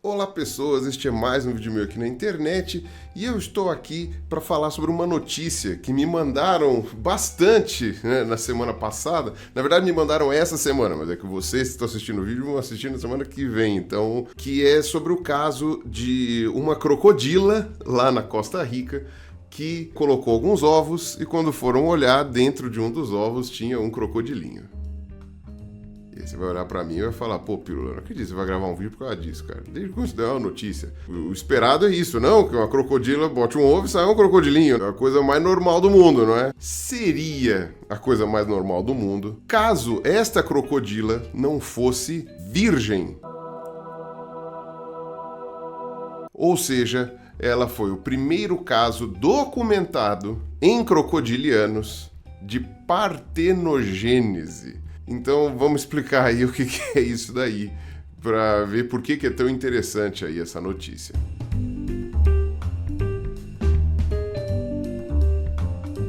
Olá pessoas, este é mais um vídeo meu aqui na internet e eu estou aqui para falar sobre uma notícia que me mandaram bastante, né, na semana passada. Na verdade me mandaram essa semana, mas é que vocês que estão assistindo o vídeo vão assistir na semana que vem, então, que é sobre o caso de uma crocodila lá na Costa Rica que colocou alguns ovos e quando foram olhar, dentro de um dos ovos tinha um crocodilinho. E aí você vai olhar pra mim e vai falar, pô, Pirula, não acredito, você vai gravar um vídeo por causa disso, cara. Desde quando isso deu uma notícia. O esperado é isso, não? Que uma crocodila bote um ovo e saia um crocodilinho. É a coisa mais normal do mundo, não é? Seria a coisa mais normal do mundo caso esta crocodila não fosse virgem. Ou seja, ela foi o primeiro caso documentado em crocodilianos de partenogênese. Então vamos explicar aí o que é isso daí, para ver por que é tão interessante aí essa notícia.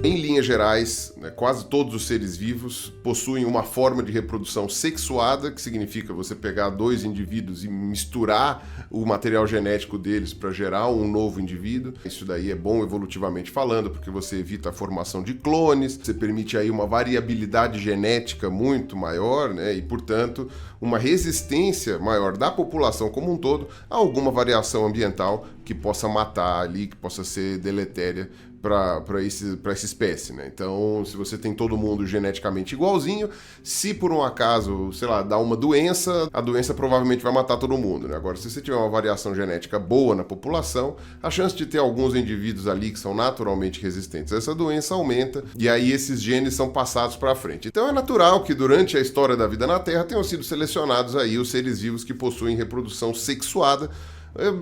Em linhas gerais, né, quase todos os seres vivos possuem uma forma de reprodução sexuada, que significa você pegar dois indivíduos e misturar o material genético deles para gerar um novo indivíduo. Isso daí é bom evolutivamente falando, porque você evita a formação de clones, você permite aí uma variabilidade genética muito maior, né, e, portanto, uma resistência maior da população como um todo a alguma variação ambiental que possa matar ali, que possa ser deletéria para essa espécie, né? Então, se você tem todo mundo geneticamente igualzinho, se por um acaso, sei lá, dá uma doença, a doença provavelmente vai matar todo mundo, né? Agora, se você tiver uma variação genética boa na população, a chance de ter alguns indivíduos ali que são naturalmente resistentes a essa doença aumenta, e aí esses genes são passados para frente. Então, é natural que durante a história da vida na Terra tenham sido selecionados aí os seres vivos que possuem reprodução sexuada.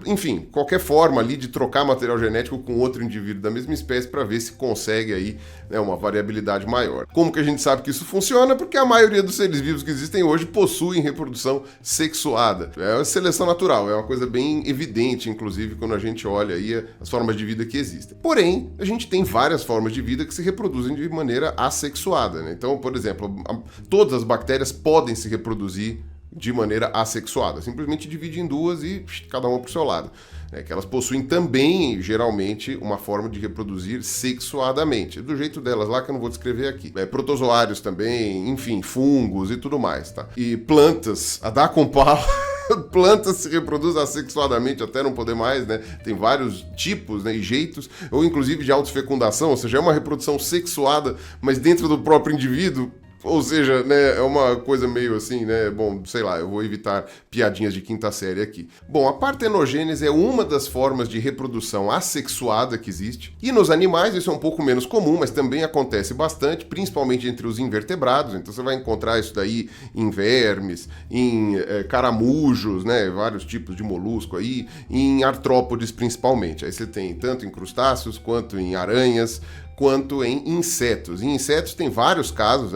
Enfim, qualquer forma ali de trocar material genético com outro indivíduo da mesma espécie para ver se consegue aí, né, uma variabilidade maior. Como que a gente sabe que isso funciona? Porque a maioria dos seres vivos que existem hoje possuem reprodução sexuada. É uma seleção natural, é uma coisa bem evidente, inclusive, quando a gente olha aí as formas de vida que existem. Porém, a gente tem várias formas de vida que se reproduzem de maneira assexuada, né? Então, por exemplo, todas as bactérias podem se reproduzir de maneira assexuada, simplesmente divide em duas e cada uma para o seu lado. É que elas possuem também, geralmente, uma forma de reproduzir sexuadamente, do jeito delas lá que eu não vou descrever aqui. Protozoários também, enfim, fungos e tudo mais, tá? E plantas, a dar com pau... Plantas se reproduzem assexuadamente até não poder mais, né? Tem vários tipos, né, e jeitos, ou inclusive de autofecundação, ou seja, é uma reprodução sexuada, mas dentro do próprio indivíduo. Ou seja, né, é uma coisa meio assim, né, bom, sei lá, eu vou evitar piadinhas de quinta série aqui. Bom, a partenogênese é uma das formas de reprodução assexuada que existe, e nos animais isso é um pouco menos comum, mas também acontece bastante, principalmente entre os invertebrados, então você vai encontrar isso daí em vermes, em caramujos, né, vários tipos de molusco aí, em artrópodes principalmente. Aí você tem tanto em crustáceos quanto em aranhas, quanto em insetos. Em insetos tem vários casos,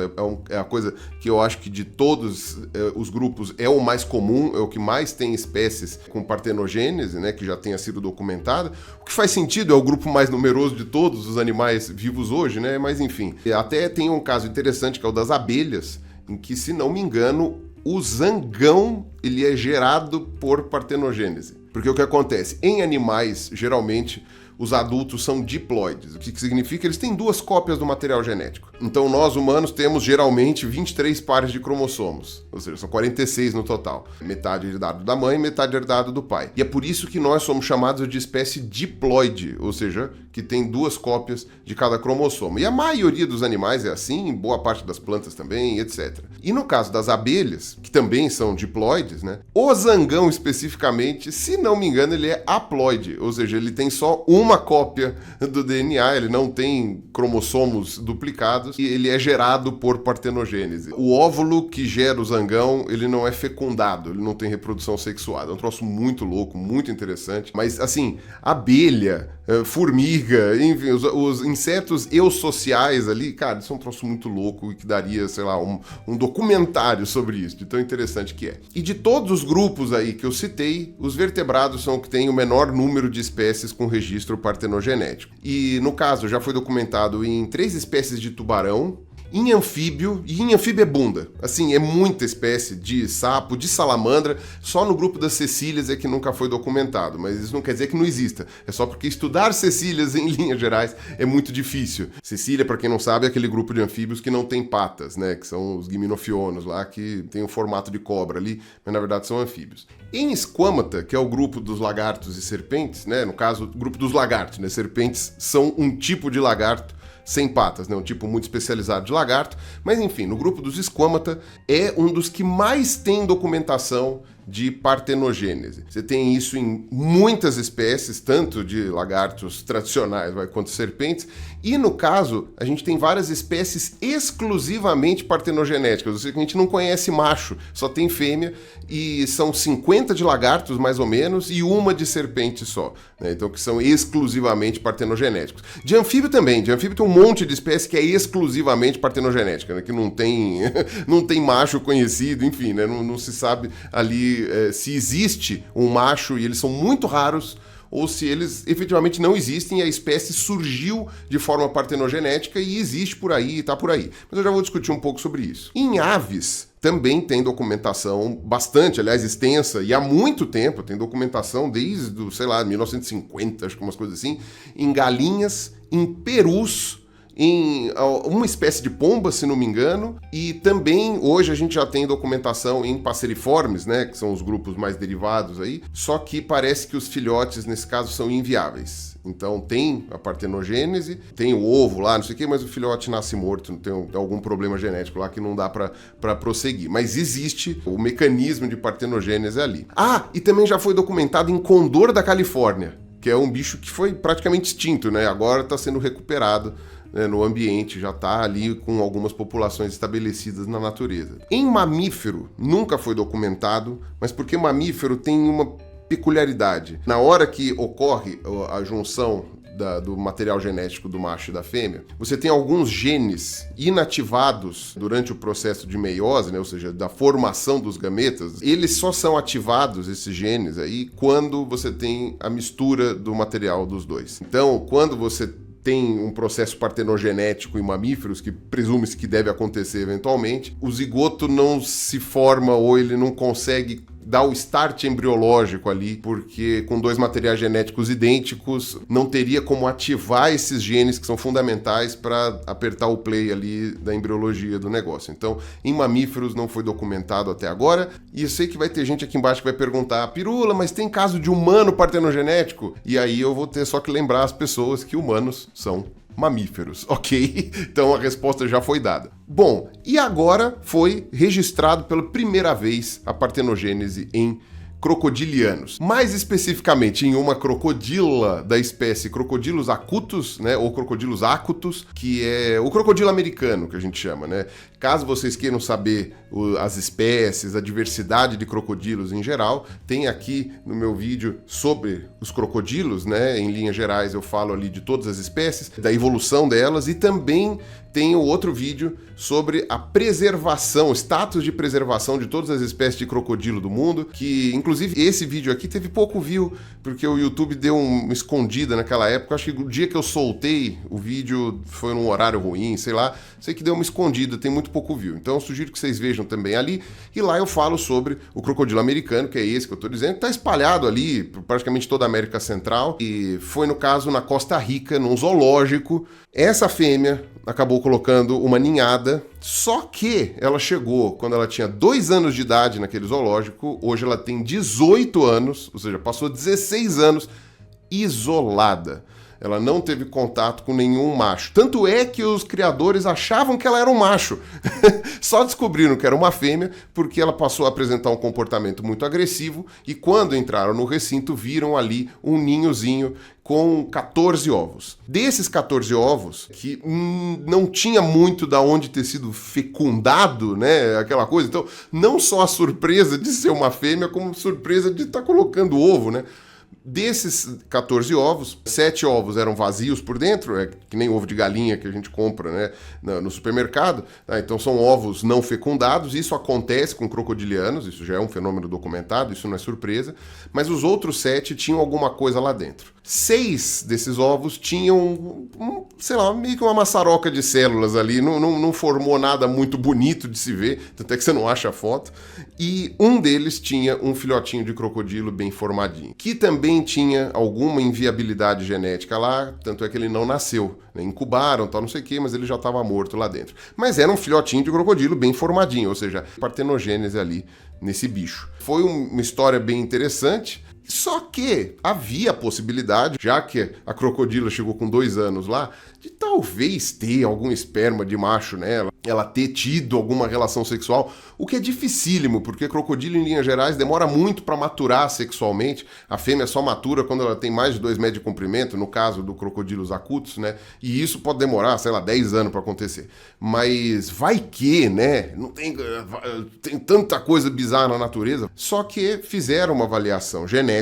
é a coisa que eu acho que de todos os grupos é o mais comum, é o que mais tem espécies com partenogênese, né, que já tenha sido documentada. O que faz sentido, é o grupo mais numeroso de todos os animais vivos hoje, né, mas enfim. Até tem um caso interessante que é o das abelhas, em que, se não me engano, o zangão ele é gerado por partenogênese. Porque o que acontece? Em animais, geralmente, os adultos são diploides, o que significa que eles têm duas cópias do material genético. Então nós humanos temos geralmente 23 pares de cromossomos, ou seja, são 46 no total. Metade herdado da mãe, metade herdado do pai. E é por isso que nós somos chamados de espécie diploide, ou seja, que tem duas cópias de cada cromossomo. E a maioria dos animais é assim, boa parte das plantas também, etc. E no caso das abelhas, que também são diploides, né? O zangão especificamente, se não me engano, ele é haploide, ou seja, ele tem só uma cópia do DNA, ele não tem cromossomos duplicados e ele é gerado por partenogênese. O óvulo que gera o zangão, ele não é fecundado, ele não tem reprodução sexuada. É um troço muito louco, muito interessante. Mas, assim, abelha, formiga, enfim, os insetos eusociais ali, cara, isso é um troço muito louco e que daria, sei lá, um documentário sobre isso, de tão interessante que é. E de todos os grupos aí que eu citei, os vertebrados são os que têm o menor número de espécies com registro partenogenético. E, no caso, já foi documentado em 3 espécies de tubarão em anfíbio, e em anfíbio é bunda. Assim, é muita espécie de sapo, de salamandra, só no grupo das cecílias é que nunca foi documentado, mas isso não quer dizer que não exista. É só porque estudar cecílias em linhas gerais é muito difícil. Cecília, para quem não sabe, é aquele grupo de anfíbios que não tem patas, né? Que são os gimnofionos lá, que tem o formato de cobra ali, mas na verdade são anfíbios. Em esquamata, que é o grupo dos lagartos e serpentes, né? No caso, o grupo dos lagartos, né? Serpentes são um tipo de lagarto sem patas, né? Um tipo muito especializado de lagarto, mas enfim, no grupo dos esquamata é um dos que mais tem documentação de partenogênese. Você tem isso em muitas espécies, tanto de lagartos tradicionais quanto serpentes, e no caso, a gente tem várias espécies exclusivamente partenogenéticas, ou seja, que a gente não conhece macho, só tem fêmea, e são 50 de lagartos, mais ou menos, e uma de serpente só, né? Então, que são exclusivamente partenogenéticos. De anfíbio também, de anfíbio tem um monte de espécie que é exclusivamente partenogenética, né? Que não tem, não tem macho conhecido, enfim, né? Não se sabe ali se existe um macho, e eles são muito raros, ou se eles efetivamente não existem e a espécie surgiu de forma partenogenética e existe por aí e está por aí. Mas eu já vou discutir um pouco sobre isso. Em aves, também tem documentação bastante, aliás, extensa, e há muito tempo, tem documentação desde, sei lá, 1950, acho que umas coisas assim, em galinhas, em perus, em uma espécie de pomba, se não me engano, e também hoje a gente já tem documentação em passeriformes, né, que são os grupos mais derivados aí, só que parece que os filhotes, nesse caso, são inviáveis. Então tem a partenogênese, tem o ovo lá, não sei o quê, mas o filhote nasce morto, tem algum problema genético lá que não dá para prosseguir. Mas existe o mecanismo de partenogênese ali. Ah, e também já foi documentado em condor da Califórnia, que é um bicho que foi praticamente extinto, né? Agora está sendo recuperado, né, no ambiente, já está ali com algumas populações estabelecidas na natureza. Em mamífero, nunca foi documentado, mas porque mamífero tem uma peculiaridade. Na hora que ocorre a junção do material genético do macho e da fêmea, você tem alguns genes inativados durante o processo de meiose, né, ou seja, da formação dos gametas. Eles só são ativados, esses genes aí, quando você tem a mistura do material dos dois. Então, quando você tem um processo partenogenético em mamíferos, que presume-se que deve acontecer eventualmente, o zigoto não se forma ou ele não consegue dar o start embriológico ali, porque com dois materiais genéticos idênticos não teria como ativar esses genes que são fundamentais para apertar o play ali da embriologia do negócio. Então, em mamíferos não foi documentado até agora, e eu sei que vai ter gente aqui embaixo que vai perguntar: Pirula, mas tem caso de humano partenogenético? E aí eu vou ter só que lembrar as pessoas que humanos são mamíferos, ok? Então a resposta já foi dada. Bom, e agora foi registrado pela primeira vez a partenogênese em crocodilianos. Mais especificamente em uma crocodila da espécie Crocodilus acutus, né, ou Crocodilus acutus, que é o crocodilo americano, que a gente chama, né? Caso vocês queiram saber as espécies, a diversidade de crocodilos em geral, tem aqui no meu vídeo sobre os crocodilos, né? Em linhas gerais eu falo ali de todas as espécies, da evolução delas, e também tenho outro vídeo sobre a preservação, o status de preservação de todas as espécies de crocodilo do mundo, que inclusive esse vídeo aqui teve pouco view, porque o YouTube deu uma escondida naquela época. Acho que o dia que eu soltei o vídeo foi num horário ruim, sei lá, sei que deu uma escondida, tem muito pouco view. Então eu sugiro que vocês vejam também ali, e lá eu falo sobre o crocodilo americano, que é esse que eu tô dizendo, que tá espalhado ali por praticamente toda a América Central, e foi no caso na Costa Rica, num zoológico. Essa fêmea acabou colocando uma ninhada, só que ela chegou quando ela tinha 2 anos de idade naquele zoológico. Hoje ela tem 18 anos, ou seja, passou 16 anos isolada. Ela não teve contato com nenhum macho. Tanto é que os criadores achavam que ela era um macho. Só descobriram que era uma fêmea porque ela passou a apresentar um comportamento muito agressivo, e quando entraram no recinto viram ali um ninhozinho com 14 ovos. Desses 14 ovos, que não tinha muito da onde ter sido fecundado, né, aquela coisa. Então, não só a surpresa de ser uma fêmea, como surpresa de estar colocando ovo, né? Desses 14 ovos, 7 ovos eram vazios por dentro, que nem ovo de galinha que a gente compra, né, no supermercado. Tá? Então são ovos não fecundados. Isso acontece com crocodilianos, isso já é um fenômeno documentado, isso não é surpresa. Mas os outros 7 tinham alguma coisa lá dentro. 6 desses ovos tinham, sei lá, meio que uma maçaroca de células ali, não formou nada muito bonito de se ver, tanto é que você não acha a foto. E um deles tinha um filhotinho de crocodilo bem formadinho, que também tinha alguma inviabilidade genética lá, tanto é que ele não nasceu, né? Incubaram, tal, não sei o que, mas ele já estava morto lá dentro. Mas era um filhotinho de crocodilo bem formadinho, ou seja, partenogênese ali nesse bicho. Foi uma história bem interessante. Só que havia a possibilidade, já que a crocodila chegou com 2 anos lá, de talvez ter algum esperma de macho nela, ela ter tido alguma relação sexual, o que é dificílimo, porque crocodilo, em linhas gerais, demora muito para maturar sexualmente. A fêmea só matura quando ela tem mais de 2 metros de comprimento, no caso do crocodilo acutus, né? E isso pode demorar, sei lá, 10 anos para acontecer. Mas vai que, né? Não tem tanta coisa bizarra na natureza. Só que fizeram uma avaliação genética,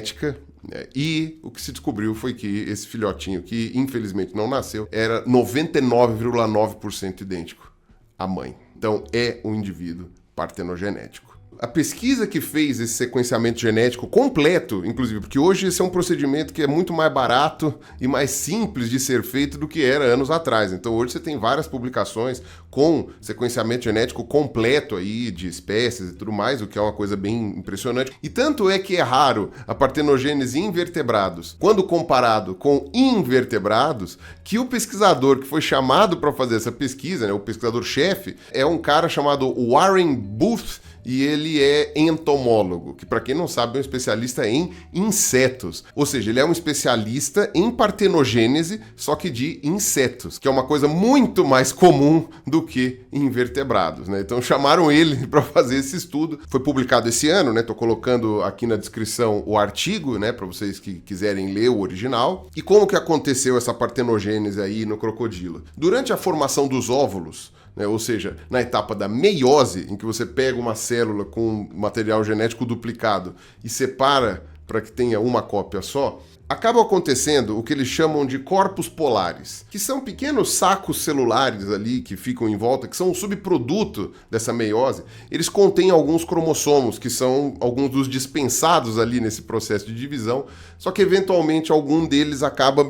e o que se descobriu foi que esse filhotinho, que infelizmente não nasceu, era 99,9% idêntico à mãe. Então é um indivíduo partenogenético. A pesquisa que fez esse sequenciamento genético completo, inclusive, porque hoje esse é um procedimento que é muito mais barato e mais simples de ser feito do que era anos atrás. Então hoje você tem várias publicações com sequenciamento genético completo aí de espécies e tudo mais, o que é uma coisa bem impressionante. E tanto é que é raro a partenogênese em vertebrados, quando comparado com invertebrados, que o pesquisador que foi chamado para fazer essa pesquisa, né, o pesquisador-chefe, é um cara chamado Warren Booth, e ele é entomólogo, que para quem não sabe é um especialista em insetos. Ou seja, ele é um especialista em partenogênese, só que de insetos, que é uma coisa muito mais comum do que em invertebrados, né? Então chamaram ele para fazer esse estudo. Foi publicado esse ano, né? Tô colocando aqui na descrição o artigo, né, para vocês que quiserem ler o original. E como que aconteceu essa partenogênese aí no crocodilo? Durante a formação dos óvulos, ou seja, na etapa da meiose, em que você pega uma célula com material genético duplicado e separa para que tenha uma cópia só, acaba acontecendo o que eles chamam de corpos polares, que são pequenos sacos celulares ali que ficam em volta, que são um subproduto dessa meiose. Eles contêm alguns cromossomos, que são alguns dos dispensados ali nesse processo de divisão, só que eventualmente algum deles acaba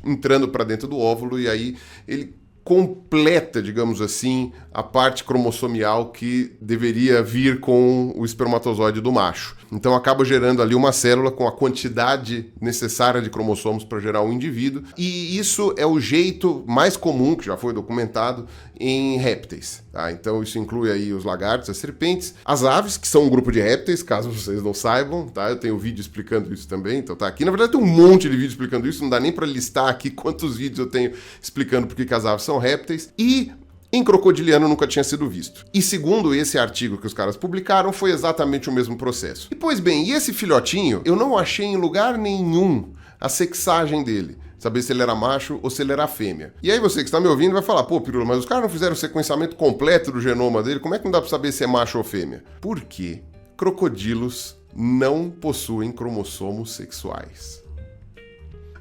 entrando para dentro do óvulo e aí ele completa, digamos assim, a parte cromossomial que deveria vir com o espermatozoide do macho. Então acaba gerando ali uma célula com a quantidade necessária de cromossomos para gerar um indivíduo. E isso é o jeito mais comum, que já foi documentado, em répteis. Tá? Então isso inclui aí os lagartos, as serpentes, as aves, que são um grupo de répteis, caso vocês não saibam. Tá? Eu tenho vídeo explicando isso também. Então tá aqui. Na verdade tem um monte de vídeo explicando isso. Não dá nem para listar aqui quantos vídeos eu tenho explicando por que as aves são répteis. E em crocodiliano nunca tinha sido visto. E segundo esse artigo que os caras publicaram, foi exatamente o mesmo processo. E pois bem, e esse filhotinho, eu não achei em lugar nenhum a sexagem dele. Saber se ele era macho ou se ele era fêmea. E aí você que está me ouvindo vai falar, pô, Pirula, mas os caras não fizeram o sequenciamento completo do genoma dele, como é que não dá para saber se é macho ou fêmea? Por quê? Crocodilos não possuem cromossomos sexuais.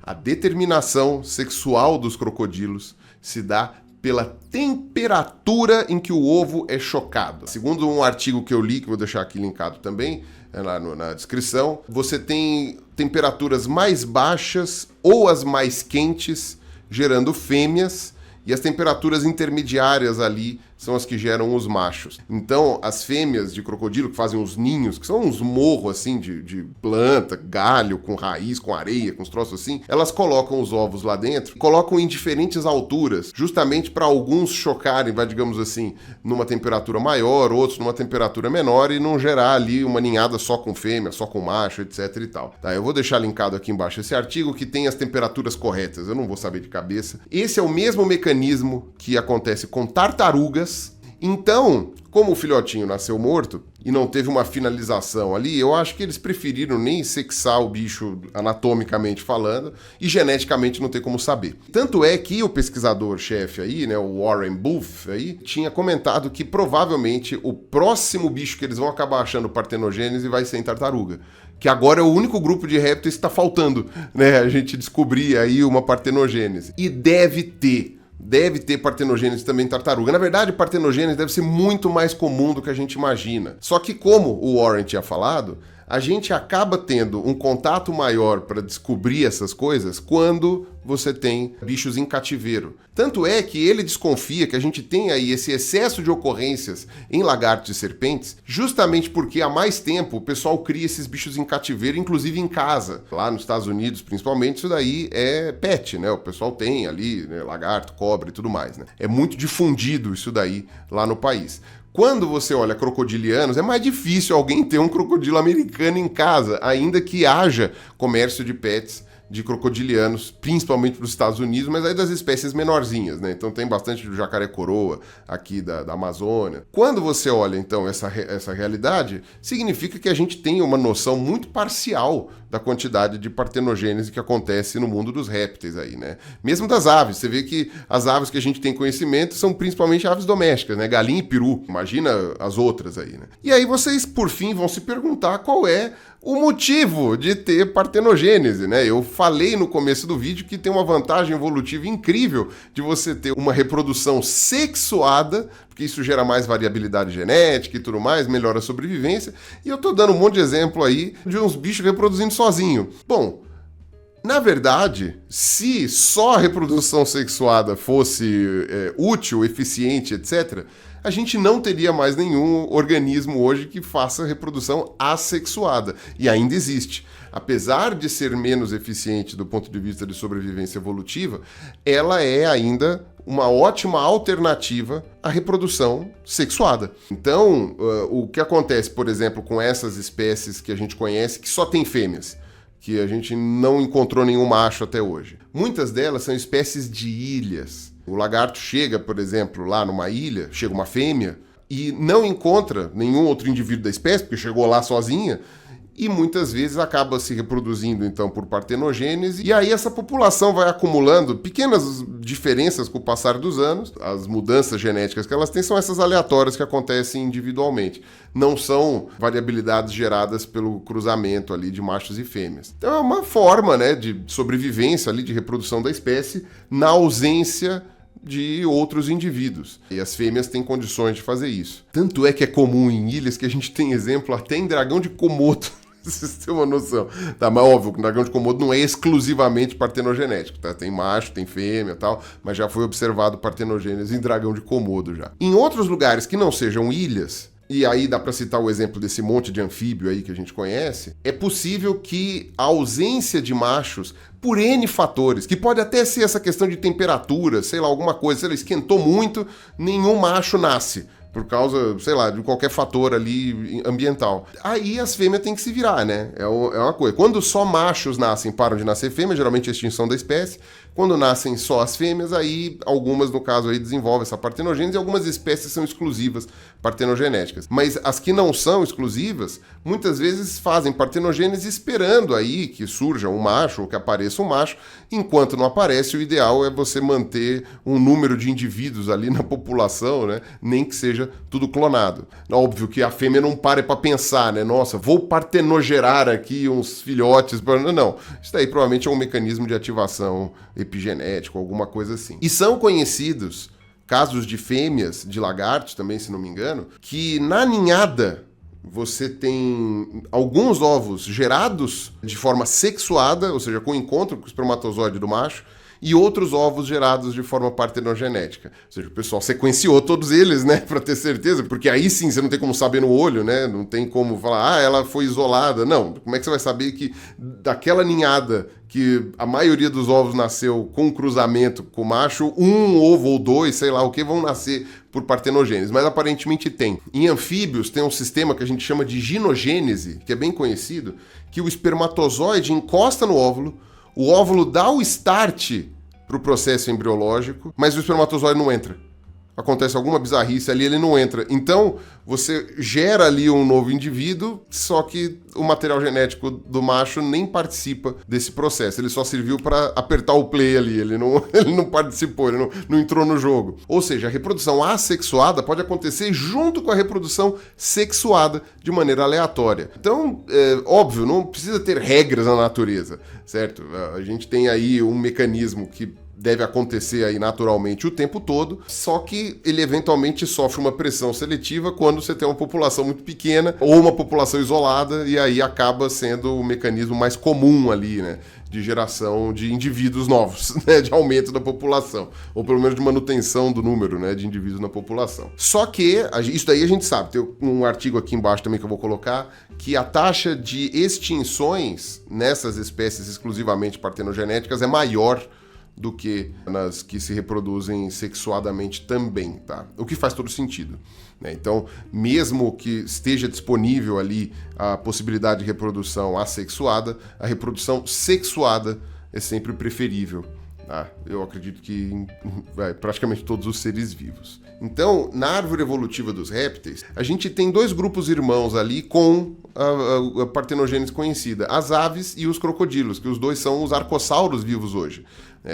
A determinação sexual dos crocodilos se dá pela temperatura em que o ovo é chocado. Segundo um artigo que eu li, que vou deixar aqui linkado também, lá na descrição, você tem temperaturas mais baixas ou as mais quentes, gerando fêmeas, e as temperaturas intermediárias ali são as que geram os machos. Então, as fêmeas de crocodilo que fazem os ninhos, que são uns morros assim de planta, galho, com raiz, com areia, com os troços assim, elas colocam os ovos lá dentro, colocam em diferentes alturas, justamente para alguns chocarem, digamos assim, numa temperatura maior, outros numa temperatura menor e não gerar ali uma ninhada só com fêmea, só com macho, etc e tal. Tá, eu vou deixar linkado aqui embaixo esse artigo que tem as temperaturas corretas, eu não vou saber de cabeça. Esse é o mesmo mecanismo que acontece com tartarugas. Então, como o filhotinho nasceu morto e não teve uma finalização ali, eu acho que eles preferiram nem sexar o bicho anatomicamente falando e geneticamente não ter como saber. Tanto é que o pesquisador-chefe aí, né, o Warren Booth aí, tinha comentado que provavelmente o próximo bicho que eles vão acabar achando partenogênese vai ser em tartaruga. Que agora é o único grupo de répteis que está faltando, né, a gente descobrir aí uma partenogênese. E deve ter partenogênese também em tartaruga. Na verdade, partenogênese deve ser muito mais comum do que a gente imagina. Só que, como o Warren tinha falado, a gente acaba tendo um contato maior para descobrir essas coisas quando você tem bichos em cativeiro. Tanto é que ele desconfia que a gente tem aí esse excesso de ocorrências em lagartos e serpentes, justamente porque há mais tempo o pessoal cria esses bichos em cativeiro, inclusive em casa. Lá nos Estados Unidos, principalmente, isso daí é pet, né? O pessoal tem ali, né, lagarto, cobra e tudo mais, né? É muito difundido isso daí lá no país. Quando você olha crocodilianos, é mais difícil alguém ter um crocodilo americano em casa, ainda que haja comércio de pets de crocodilianos, principalmente para os Estados Unidos, mas aí das espécies menorzinhas, né? Então tem bastante do jacaré-coroa aqui da Amazônia. Quando você olha, então, essa realidade, significa que a gente tem uma noção muito parcial da quantidade de partenogênese que acontece no mundo dos répteis aí, né? Mesmo das aves, você vê que as aves que a gente tem conhecimento são principalmente aves domésticas, né? Galinha e peru, imagina as outras aí, né? E aí vocês, por fim, vão se perguntar qual é o motivo de ter partenogênese, né? Eu falei no começo do vídeo que tem uma vantagem evolutiva incrível de você ter uma reprodução sexuada, porque isso gera mais variabilidade genética e tudo mais, melhora a sobrevivência, e eu tô dando um monte de exemplo aí de uns bichos reproduzindo sozinho. Bom, na verdade, se só a reprodução sexuada fosse útil, eficiente, etc., a gente não teria mais nenhum organismo hoje que faça reprodução assexuada. E ainda existe. Apesar de ser menos eficiente do ponto de vista de sobrevivência evolutiva, ela é ainda uma ótima alternativa à reprodução sexuada. Então, o que acontece, por exemplo, com essas espécies que a gente conhece, que só tem fêmeas, que a gente não encontrou nenhum macho até hoje. Muitas delas são espécies de ilhas. O lagarto chega, por exemplo, lá numa ilha, chega uma fêmea e não encontra nenhum outro indivíduo da espécie, porque chegou lá sozinha, e muitas vezes acaba se reproduzindo, então, por partenogênese, e aí essa população vai acumulando pequenas diferenças com o passar dos anos. As mudanças genéticas que elas têm são essas aleatórias que acontecem individualmente. Não são variabilidades geradas pelo cruzamento ali de machos e fêmeas. Então é uma forma, né, de sobrevivência ali, de reprodução da espécie, na ausência de outros indivíduos. E as fêmeas têm condições de fazer isso. Tanto é que é comum em ilhas que a gente tem exemplo até em dragão de Komodo. Vocês têm uma noção. Tá, mas óbvio que o dragão de Komodo não é exclusivamente partenogenético, tá? Tem macho, tem fêmea e tal, mas já foi observado partenogênese em dragão de Komodo já. Em outros lugares que não sejam ilhas, e aí dá para citar o exemplo desse monte de anfíbio aí que a gente conhece, é possível que a ausência de machos, por N fatores, que pode até ser essa questão de temperatura, sei lá, alguma coisa, sei lá, esquentou muito, nenhum macho nasce. Por causa, sei lá, de qualquer fator ali ambiental. Aí as fêmeas têm que se virar, né? É uma coisa. Quando só machos nascem, param de nascer fêmeas, geralmente é extinção da espécie. Quando nascem só as fêmeas, aí algumas, no caso, aí desenvolvem essa partenogênese e algumas espécies são exclusivas partenogenéticas. Mas as que não são exclusivas, muitas vezes fazem partenogênese esperando aí que surja um macho ou que apareça um macho. Enquanto não aparece, o ideal é você manter um número de indivíduos ali na população, né? Nem que seja tudo clonado. Óbvio que a fêmea não para para pensar, né? Nossa, vou partenogerar aqui uns filhotes. Não, isso daí provavelmente é um mecanismo de ativação epigenético, alguma coisa assim. E são conhecidos casos de fêmeas de lagartos também, se não me engano, que na ninhada você tem alguns ovos gerados de forma sexuada, ou seja, com encontro com o espermatozoide do macho, e outros ovos gerados de forma partenogenética. Ou seja, o pessoal sequenciou todos eles, né, para ter certeza, porque aí sim você não tem como saber no olho, né, não tem como falar, ela foi isolada. Não, como é que você vai saber que daquela ninhada que a maioria dos ovos nasceu com cruzamento com o macho, um ovo ou dois, sei lá o que, vão nascer por partenogênese, mas aparentemente tem. Em anfíbios tem um sistema que a gente chama de ginogênese, que é bem conhecido, que o espermatozoide encosta no óvulo, o óvulo dá o start para o processo embriológico, mas o espermatozoide não entra. Acontece alguma bizarrice ali, ele não entra. Então, você gera ali um novo indivíduo, só que o material genético do macho nem participa desse processo. Ele só serviu para apertar o play ali, ele não participou, ele não entrou no jogo. Ou seja, a reprodução assexuada pode acontecer junto com a reprodução sexuada de maneira aleatória. Então, óbvio, não precisa ter regras na natureza, certo? A gente tem aí um mecanismo que deve acontecer aí naturalmente o tempo todo, só que ele eventualmente sofre uma pressão seletiva quando você tem uma população muito pequena ou uma população isolada, e aí acaba sendo o mecanismo mais comum ali, né, de geração de indivíduos novos, né, de aumento da população, ou pelo menos de manutenção do número, né, de indivíduos na população. Só que, isso daí a gente sabe, tem um artigo aqui embaixo também que eu vou colocar, que a taxa de extinções nessas espécies exclusivamente partenogenéticas é maior do que nas que se reproduzem sexuadamente também, tá? O que faz todo sentido, né? Então, mesmo que esteja disponível ali a possibilidade de reprodução assexuada, a reprodução sexuada é sempre preferível, tá? Eu acredito que em praticamente todos os seres vivos. Então, na árvore evolutiva dos répteis, a gente tem dois grupos irmãos ali com a partenogênese conhecida, as aves e os crocodilos, que os dois são os arcossauros vivos hoje.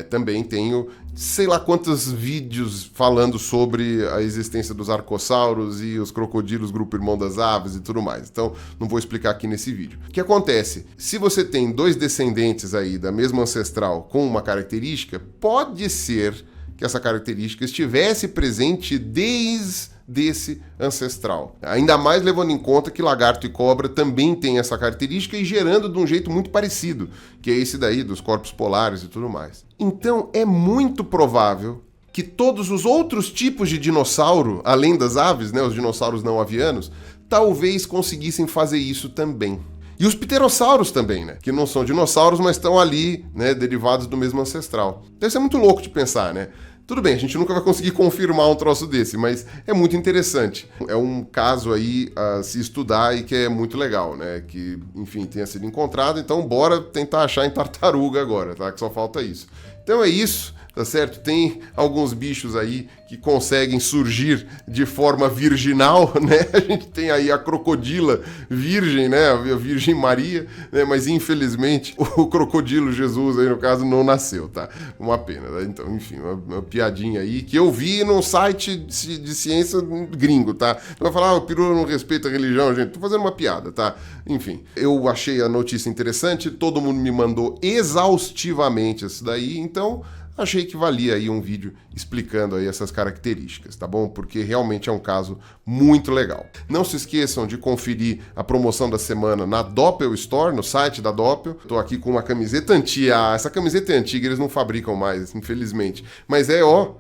Também tenho sei lá quantos vídeos falando sobre a existência dos arcossauros e os crocodilos, grupo irmão das aves e tudo mais. Então, não vou explicar aqui nesse vídeo. O que acontece? Se você tem dois descendentes aí da mesma ancestral com uma característica, pode ser que essa característica estivesse presente desde esse ancestral. Ainda mais levando em conta que lagarto e cobra também têm essa característica e gerando de um jeito muito parecido, que é esse daí dos corpos polares e tudo mais. Então é muito provável que todos os outros tipos de dinossauro, além das aves, né, os dinossauros não avianos, talvez conseguissem fazer isso também. E os pterossauros também, né? Que não são dinossauros, mas estão ali, né, derivados do mesmo ancestral. Deve ser muito louco de pensar, né? Tudo bem, a gente nunca vai conseguir confirmar um troço desse, mas é muito interessante. É um caso aí a se estudar e que é muito legal, né? Que, enfim, tenha sido encontrado. Então, bora tentar achar em tartaruga agora, tá? Que só falta isso. Então é isso, tá certo? Tem alguns bichos aí que conseguem surgir de forma virginal, né? A gente tem aí a crocodila virgem, né? A Virgem Maria, né? Mas infelizmente o crocodilo Jesus aí no caso não nasceu, tá? Uma pena, né? Então, enfim, uma piadinha aí que eu vi num site de ciência gringo, tá? Vai falar, o Pirula não respeita a religião, gente. Tô fazendo uma piada, tá? Enfim, eu achei a notícia interessante, todo mundo me mandou exaustivamente isso daí, então achei que valia aí um vídeo explicando aí essas características, tá bom? Porque realmente é um caso muito legal. Não se esqueçam de conferir a promoção da semana na Doppel Store, no site da Doppel. Tô aqui com uma camiseta antiga. Essa camiseta é antiga, eles não fabricam mais, infelizmente. Mas é, ó,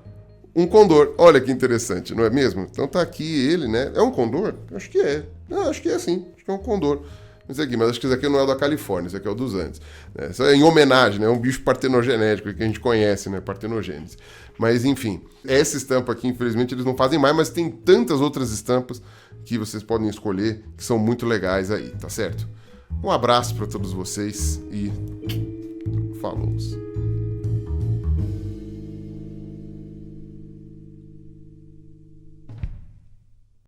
um condor. Olha que interessante, não é mesmo? Então tá aqui ele, né? É um condor? Acho que é. Acho que é sim. Acho que é um condor. Mas acho que esse aqui não é o da Califórnia, esse aqui é o dos Andes. Isso é em homenagem, né? É um bicho partenogenético que a gente conhece, né? Partenogênese. Mas, enfim, essa estampa aqui, infelizmente, eles não fazem mais, mas tem tantas outras estampas que vocês podem escolher que são muito legais aí, tá certo? Um abraço para todos vocês e falou!